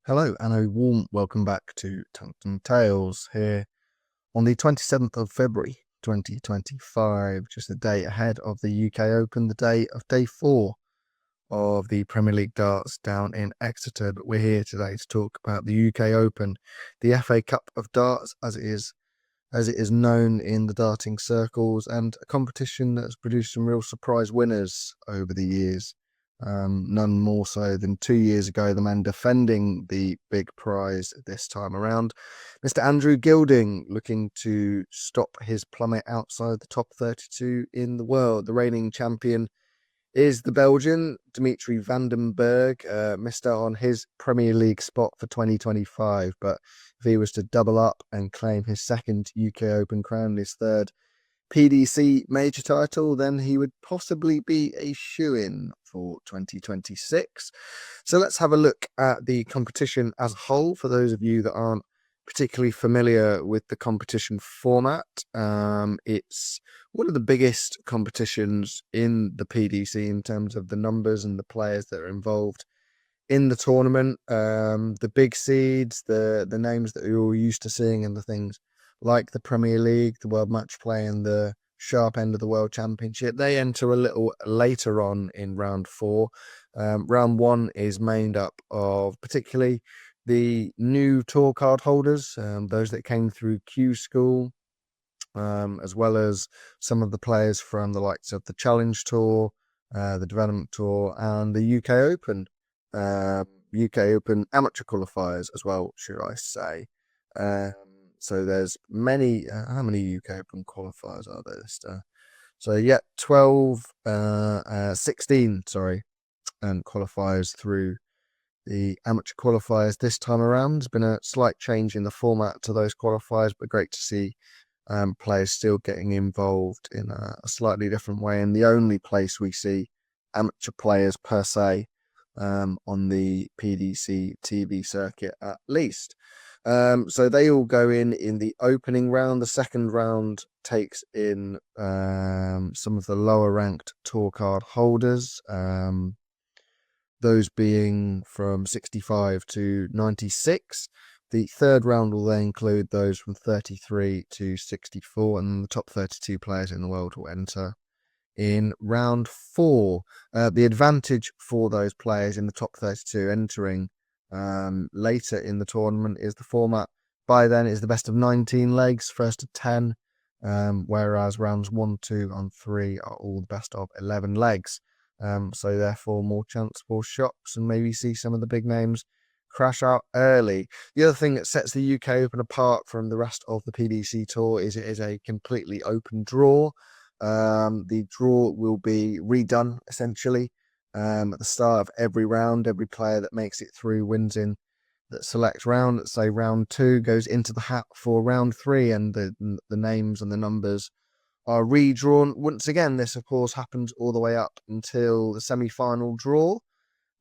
Hello and a warm welcome back to Tungsten Tales here on the 27th of February 2025, just a day ahead of the UK Open, the day of day 4 of the Premier League Darts down in Exeter. But we're here today to talk about the UK Open, the FA Cup of Darts as it is known in the darting circles, and a competition that's produced some real surprise winners over the years. None more so than 2 years ago, the man defending the big prize this time around, Mr. Andrew Gilding, looking to stop his plummet outside the top 32 in the world. The reigning champion is the Belgian Dimitri van den Bergh. Missed out on his Premier League spot for 2025, but if he was to double up and claim his second UK Open crown, his third PDC major title, then he would possibly be a shoo-in for 2026. So let's have a look at the competition as a whole for those of you that aren't particularly familiar with the competition format. It's one of the biggest competitions in the PDC in terms of the numbers and the players that are involved in the tournament. The big seeds, the names that you're all used to seeing in the things like the Premier League, the World Match Play, and the sharp end of the World Championship, they enter a little later on in round 4. Round 1 is made up of particularly the new tour card holders, those that came through Q School, as well as some of the players from the likes of the Challenge Tour, the Development Tour, and the UK Open. UK Open amateur qualifiers as well, should I say. So there's many, how many UK Open qualifiers are there this time? So yeah, 16, and qualifiers through the amateur qualifiers this time around. There's been a slight change in the format to those qualifiers, but great to see players still getting involved in a slightly different way, and the only place we see amateur players per se on the PDC TV circuit at least. So they all go in the opening round. The second round takes in some of the lower ranked tour card holders, those being from 65 to 96. The third round will then include those from 33 to 64, and the top 32 players in the world will enter in round 4. The advantage for those players in the top 32 entering later in the tournament is the format by then is the best of 19 legs, first to 10, whereas rounds 1, 2, and 3 are all the best of 11 legs. So therefore more chance for shocks and maybe see some of the big names crash out early. The other thing that sets the UK Open apart from the rest of the PDC Tour is it is a completely open draw. The draw will be redone essentially at the start of every round. Every player that makes it through wins in that select round. Let's say round 2 goes into the hat for round 3, and the names and the numbers are redrawn. Once again, this of course happens all the way up until the semi-final draw.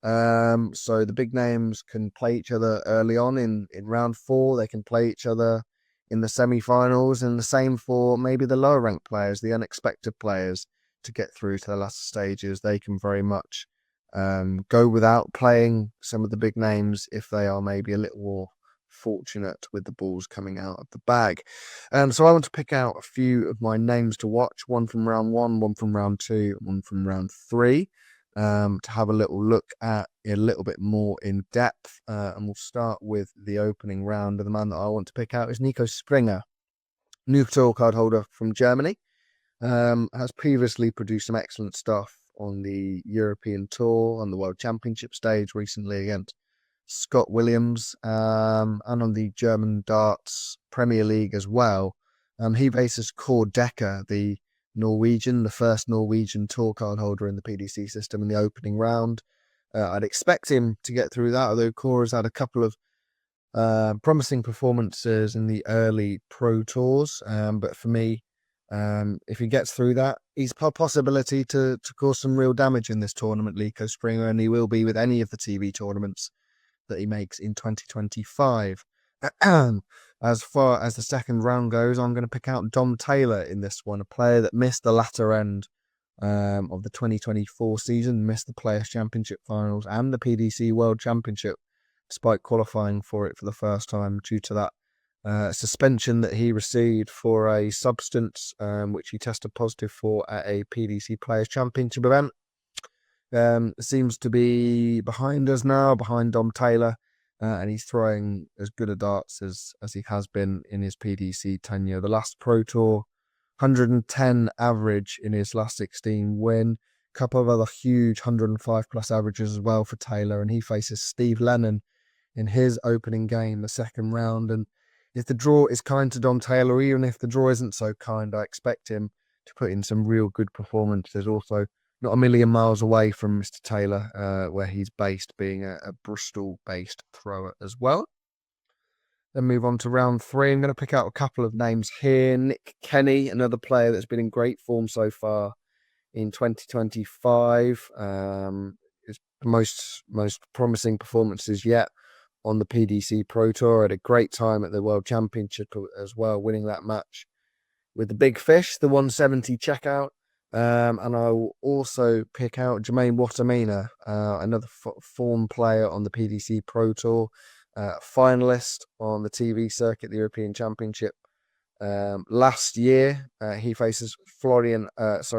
So the big names can play each other early on in round 4. They can play each other in the semi-finals, and the same for maybe the lower ranked players, the unexpected players, to get through to the latter stages. They can very much go without playing some of the big names if they are maybe a little more fortunate with the balls coming out of the bag. So I want to pick out a few of my names to watch, one from round 1, one from round 2, one from round 3, to have a little look at a little bit more in depth. And we'll start with the opening round. And the man that I want to pick out is Nico Springer, new tour card holder from Germany. Has previously produced some excellent stuff on the European Tour, on the World Championship stage recently against Scott Williams, and on the German Darts Premier League as well. He faces Kåre Dekker, the Norwegian, the first Norwegian tour card holder in the PDC system in the opening round. I'd expect him to get through that, although Kåre's had a couple of promising performances in the early pro tours. But for me, if he gets through that, he's a possibility to cause some real damage in this tournament, Nico Springer, and he will be with any of the TV tournaments that he makes in 2025. As far as the second round goes, I'm going to pick out Dom Taylor in this one, a player that missed the latter end of the 2024 season, missed the Players' Championship finals and the PDC World Championship despite qualifying for it for the first time due to that suspension that he received for a substance which he tested positive for at a PDC Players Championship event. Seems to be behind us now, behind Dom Taylor, and he's throwing as good a darts as he has been in his PDC tenure. The last Pro Tour, 110 average in his last 16 win. A couple of other huge 105 plus averages as well for Taylor, and he faces Steve Lennon in his opening game, the second round. And if the draw is kind to Dom Taylor, even if the draw isn't so kind, I expect him to put in some real good performances. Also, not a million miles away from Mr. Taylor, where he's based, being a Bristol-based thrower as well. Then move on to round 3. I'm going to pick out a couple of names here. Nick Kenny, another player that's been in great form so far in 2025. His most promising performances yet on the PDC Pro Tour. Had a great time at the World Championship as well, winning that match with the big fish, the 170 checkout. And I will also pick out Jermaine Watamina, another form player on the PDC Pro Tour, finalist on the TV circuit, the European Championship. Last year, he faces Florian Hempel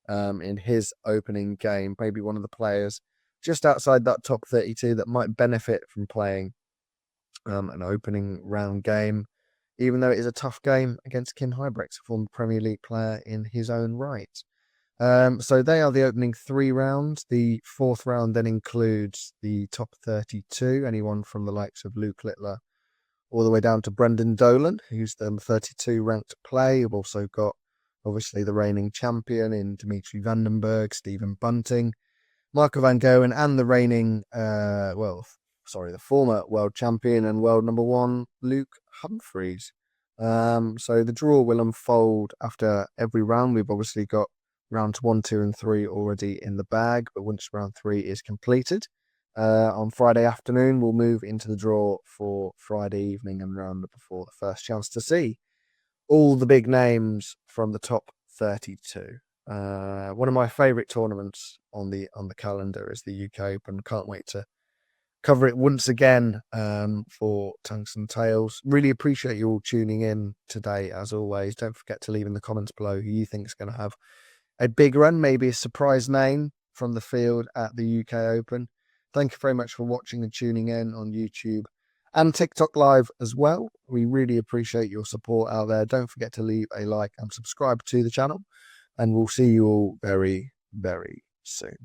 in his opening game. Maybe one of the players just outside that top 32 that might benefit from playing an opening round game, even though it is a tough game against Kim Huybrechts, a former Premier League player in his own right. So they are the opening 3 rounds. The 4th round then includes the top 32, anyone from the likes of Luke Littler all the way down to Brendan Dolan, who's the 32 ranked play. You've also got, obviously, the reigning champion in Dimitri Bergh, Stephen Bunting, Marco van Goen, and the reigning, the former world champion and world number 1, Luke Humphreys. So the draw will unfold after every round. We've obviously got rounds 1, 2, and 3 already in the bag, but once round 3 is completed, on Friday afternoon, we'll move into the draw for Friday evening and round before the first chance to see all the big names from the top 32. One of my favourite tournaments on the calendar is the UK Open. Can't wait to cover it once again for Tungsten Tales. Really appreciate you all tuning in today, as always. Don't forget to leave in the comments below who you think is going to have a big run, maybe a surprise name from the field at the UK Open. Thank you very much for watching and tuning in on YouTube and TikTok Live as well. We really appreciate your support out there. Don't forget to leave a like and subscribe to the channel, and we'll see you all very, very soon.